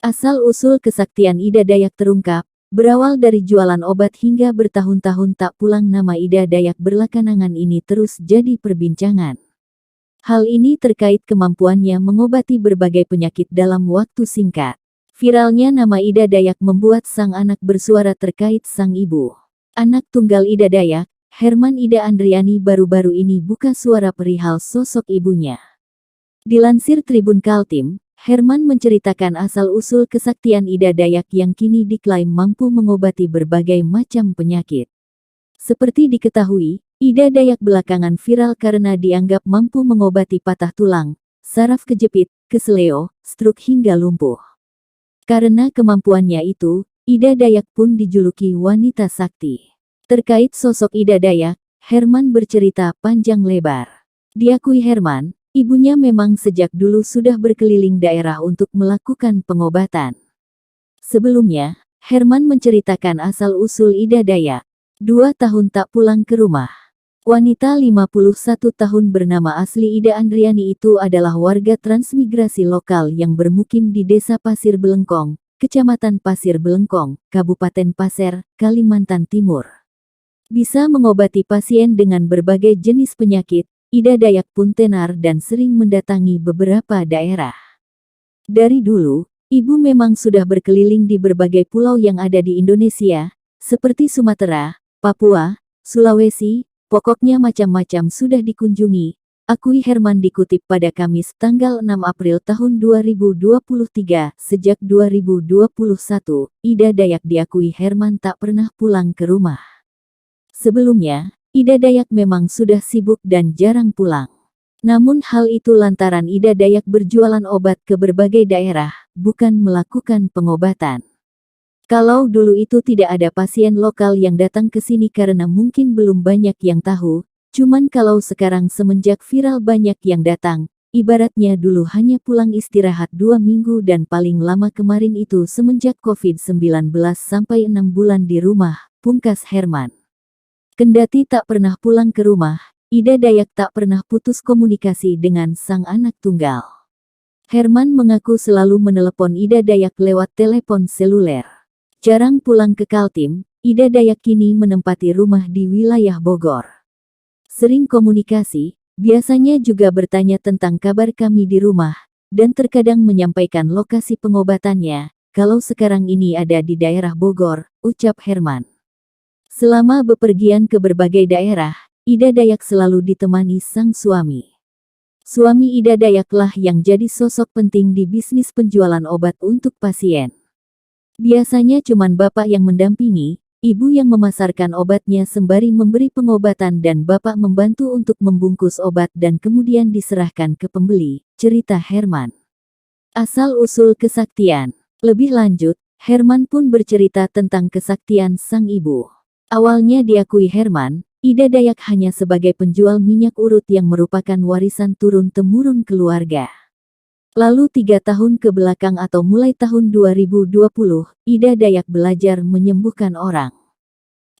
Asal-usul kesaktian Ida Dayak terungkap, berawal dari jualan obat hingga bertahun-tahun tak pulang. Nama Ida Dayak belakangan ini terus jadi perbincangan. Hal ini terkait kemampuannya mengobati berbagai penyakit dalam waktu singkat. Viralnya nama Ida Dayak membuat sang anak bersuara terkait sang ibu. Anak tunggal Ida Dayak, Herman Ida Andriani baru-baru ini buka suara perihal sosok ibunya. Dilansir Tribun Kaltim, Herman menceritakan asal-usul kesaktian Ida Dayak yang kini diklaim mampu mengobati berbagai macam penyakit. Seperti diketahui, Ida Dayak belakangan viral karena dianggap mampu mengobati patah tulang, saraf kejepit, keseleo, stroke hingga lumpuh. Karena kemampuannya itu, Ida Dayak pun dijuluki wanita sakti. Terkait sosok Ida Dayak, Herman bercerita panjang lebar. Diakui Herman, ibunya memang sejak dulu sudah berkeliling daerah untuk melakukan pengobatan. Sebelumnya, Herman menceritakan asal-usul Ida Dayak. 2 tahun tak pulang ke rumah. Wanita 51 tahun bernama asli Ida Andriani itu adalah warga transmigrasi lokal yang bermukim di Desa Pasir Belengkong, Kecamatan Pasir Belengkong, Kabupaten Pasir, Kalimantan Timur. Bisa mengobati pasien dengan berbagai jenis penyakit, Ida Dayak pun tenar dan sering mendatangi beberapa daerah. Dari dulu, ibu memang sudah berkeliling di berbagai pulau yang ada di Indonesia, seperti Sumatera, Papua, Sulawesi, pokoknya macam-macam sudah dikunjungi, akui Herman dikutip pada Kamis tanggal 6 April tahun 2023. Sejak 2021, Ida Dayak diakui Herman tak pernah pulang ke rumah. Sebelumnya, Ida Dayak memang sudah sibuk dan jarang pulang. Namun hal itu lantaran Ida Dayak berjualan obat ke berbagai daerah, bukan melakukan pengobatan. Kalau dulu itu tidak ada pasien lokal yang datang ke sini karena mungkin belum banyak yang tahu, cuman kalau sekarang semenjak viral banyak yang datang, ibaratnya dulu hanya pulang istirahat 2 minggu dan paling lama kemarin itu semenjak COVID-19 sampai 6 bulan di rumah, pungkas Herman. Kendati tak pernah pulang ke rumah, Ida Dayak tak pernah putus komunikasi dengan sang anak tunggal. Herman mengaku selalu menelepon Ida Dayak lewat telepon seluler. Jarang pulang ke Kaltim, Ida Dayak kini menempati rumah di wilayah Bogor. Sering komunikasi, biasanya juga bertanya tentang kabar kami di rumah, dan terkadang menyampaikan lokasi pengobatannya, kalau sekarang ini ada di daerah Bogor, ucap Herman. Selama bepergian ke berbagai daerah, Ida Dayak selalu ditemani sang suami. Suami Ida Dayaklah yang jadi sosok penting di bisnis penjualan obat untuk pasien. Biasanya cuman bapak yang mendampingi, ibu yang memasarkan obatnya sembari memberi pengobatan dan bapak membantu untuk membungkus obat dan kemudian diserahkan ke pembeli, cerita Herman. Asal-usul kesaktian. Lebih lanjut, Herman pun bercerita tentang kesaktian sang ibu. Awalnya diakui Herman, Ida Dayak hanya sebagai penjual minyak urut yang merupakan warisan turun-temurun keluarga. Lalu 3 tahun ke belakang atau mulai tahun 2020, Ida Dayak belajar menyembuhkan orang.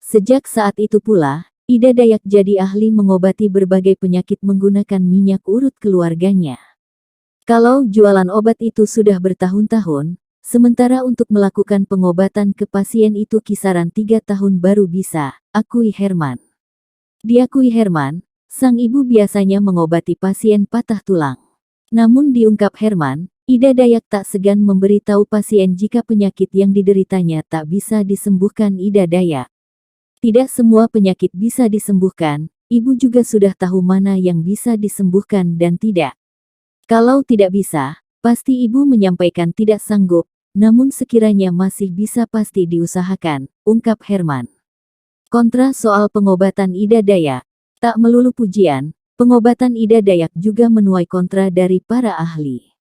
Sejak saat itu pula, Ida Dayak jadi ahli mengobati berbagai penyakit menggunakan minyak urut keluarganya. Kalau jualan obat itu sudah bertahun-tahun, sementara untuk melakukan pengobatan ke pasien itu kisaran 3 tahun baru bisa, akui Herman. Diakui Herman, sang ibu biasanya mengobati pasien patah tulang. Namun diungkap Herman, Ida Dayak tak segan memberi tahu pasien jika penyakit yang dideritanya tak bisa disembuhkan Ida Dayak. Tidak semua penyakit bisa disembuhkan, ibu juga sudah tahu mana yang bisa disembuhkan dan tidak. Kalau tidak bisa, pasti ibu menyampaikan tidak sanggup, namun sekiranya masih bisa pasti diusahakan, ungkap Herman. Kontra soal pengobatan Ida Dayak, tak melulu pujian. Pengobatan Ida Dayak juga menuai kontra dari para ahli.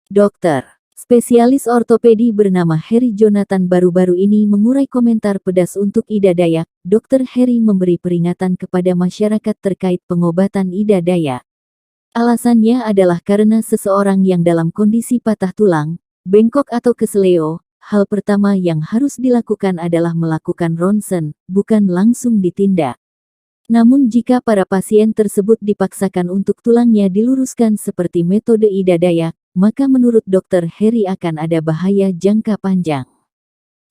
Dokter spesialis ortopedi bernama Heri Jonathan baru-baru ini mengurai komentar pedas untuk Ida Dayak. Dr. Heri memberi peringatan kepada masyarakat terkait pengobatan Ida Dayak. Alasannya adalah karena seseorang yang dalam kondisi patah tulang, bengkok atau keseleo, hal pertama yang harus dilakukan adalah melakukan ronsen, bukan langsung ditindak. Namun jika para pasien tersebut dipaksakan untuk tulangnya diluruskan seperti metode Ida Dayak, maka menurut Dokter Heri akan ada bahaya jangka panjang,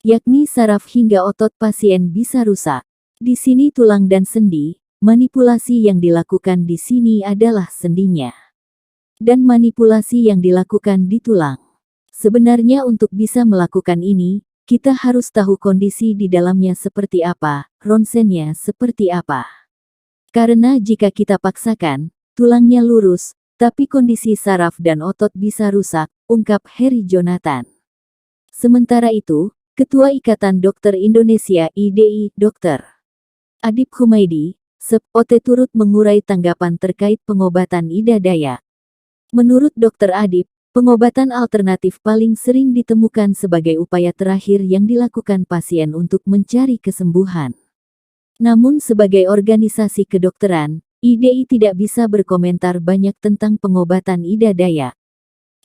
yakni saraf hingga otot pasien bisa rusak. Di sini tulang dan sendi, manipulasi yang dilakukan di sini adalah sendinya. Dan manipulasi yang dilakukan di tulang. Sebenarnya untuk bisa melakukan ini, kita harus tahu kondisi di dalamnya seperti apa, ronsennya seperti apa. Karena jika kita paksakan, tulangnya lurus, tapi kondisi saraf dan otot bisa rusak, ungkap Heri Jonathan. Sementara itu, Ketua Ikatan Dokter Indonesia IDI, Dr. Adib Humaydi, SEP-OT turut mengurai tanggapan terkait pengobatan Ida Dayak. Menurut Dr. Adib, pengobatan alternatif paling sering ditemukan sebagai upaya terakhir yang dilakukan pasien untuk mencari kesembuhan. Namun sebagai organisasi kedokteran, IDI tidak bisa berkomentar banyak tentang pengobatan Ida Dayak.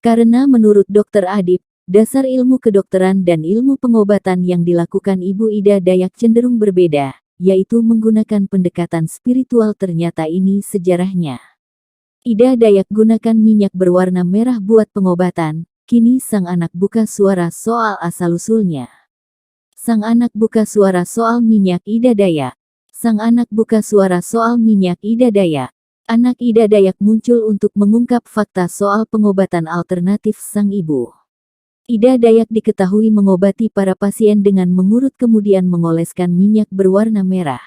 Karena menurut Dr. Adib, dasar ilmu kedokteran dan ilmu pengobatan yang dilakukan Ibu Ida Dayak cenderung berbeda, yaitu menggunakan pendekatan spiritual. Ternyata ini sejarahnya. Ida Dayak gunakan minyak berwarna merah buat pengobatan, kini sang anak buka suara soal asal-usulnya. Sang anak buka suara soal minyak Ida Dayak. Sang anak buka suara soal minyak Ida Dayak. Anak Ida Dayak muncul untuk mengungkap fakta soal pengobatan alternatif sang ibu. Ida Dayak diketahui mengobati para pasien dengan mengurut kemudian mengoleskan minyak berwarna merah.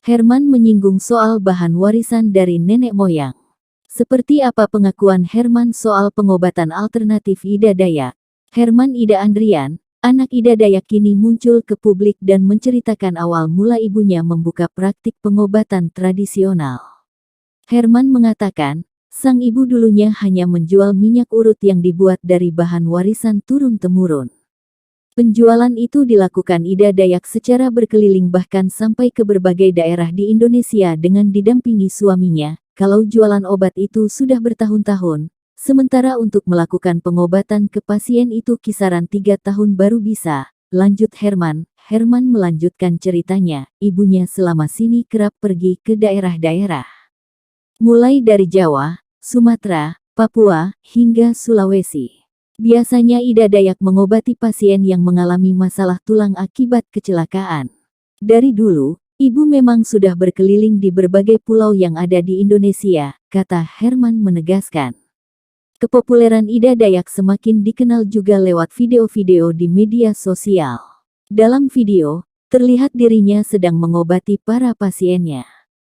Herman menyinggung soal bahan warisan dari nenek moyang. Seperti apa pengakuan Herman soal pengobatan alternatif Ida Dayak? Herman Ida Andrian, anak Ida Dayak kini muncul ke publik dan menceritakan awal mula ibunya membuka praktik pengobatan tradisional. Herman mengatakan, sang ibu dulunya hanya menjual minyak urut yang dibuat dari bahan warisan turun-temurun. Penjualan itu dilakukan Ida Dayak secara berkeliling bahkan sampai ke berbagai daerah di Indonesia dengan didampingi suaminya. Kalau jualan obat itu sudah bertahun-tahun, sementara untuk melakukan pengobatan ke pasien itu kisaran 3 tahun baru bisa, lanjut Herman. Herman melanjutkan ceritanya, ibunya selama sini kerap pergi ke daerah-daerah. Mulai dari Jawa, Sumatera, Papua, hingga Sulawesi. Biasanya Ida Dayak mengobati pasien yang mengalami masalah tulang akibat kecelakaan. Dari dulu, ibu memang sudah berkeliling di berbagai pulau yang ada di Indonesia, kata Herman menegaskan. Kepopuleran Ida Dayak semakin dikenal juga lewat video-video di media sosial. Dalam video, terlihat dirinya sedang mengobati para pasiennya.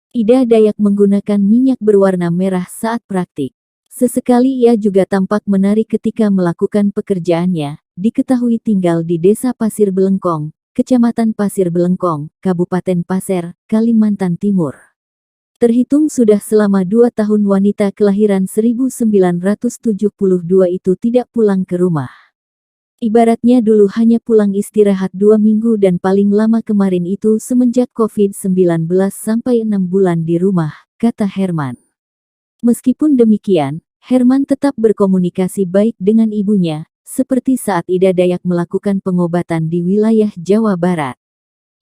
Ida Dayak menggunakan minyak berwarna merah saat praktik. Sesekali ia juga tampak menari ketika melakukan pekerjaannya, diketahui tinggal di Desa Pasir Belengkong, Kecamatan Pasir Belengkong, Kabupaten Pasir, Kalimantan Timur. Terhitung sudah selama 2 tahun wanita kelahiran 1972 itu tidak pulang ke rumah. Ibaratnya dulu hanya pulang istirahat 2 minggu dan paling lama kemarin itu semenjak COVID-19 sampai 6 bulan di rumah, kata Herman. Meskipun demikian, Herman tetap berkomunikasi baik dengan ibunya, seperti saat Ida Dayak melakukan pengobatan di wilayah Jawa Barat.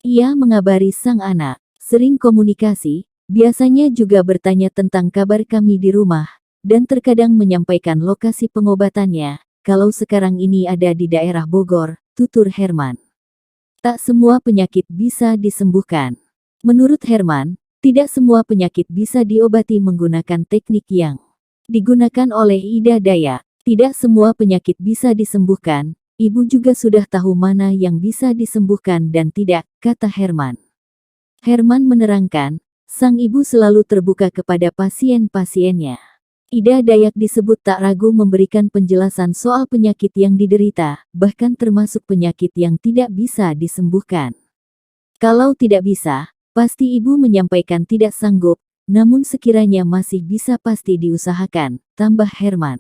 Ia mengabari sang anak, sering komunikasi, biasanya juga bertanya tentang kabar kami di rumah, dan terkadang menyampaikan lokasi pengobatannya, kalau sekarang ini ada di daerah Bogor, tutur Herman. Tak semua penyakit bisa disembuhkan. Menurut Herman, tidak semua penyakit bisa diobati menggunakan teknik yang digunakan oleh Ida Dayak. Tidak semua penyakit bisa disembuhkan, ibu juga sudah tahu mana yang bisa disembuhkan dan tidak, kata Herman. Herman menerangkan, sang ibu selalu terbuka kepada pasien-pasiennya. Ida Dayak disebut tak ragu memberikan penjelasan soal penyakit yang diderita, bahkan termasuk penyakit yang tidak bisa disembuhkan. Kalau tidak bisa, pasti ibu menyampaikan tidak sanggup, namun sekiranya masih bisa pasti diusahakan, tambah Herman.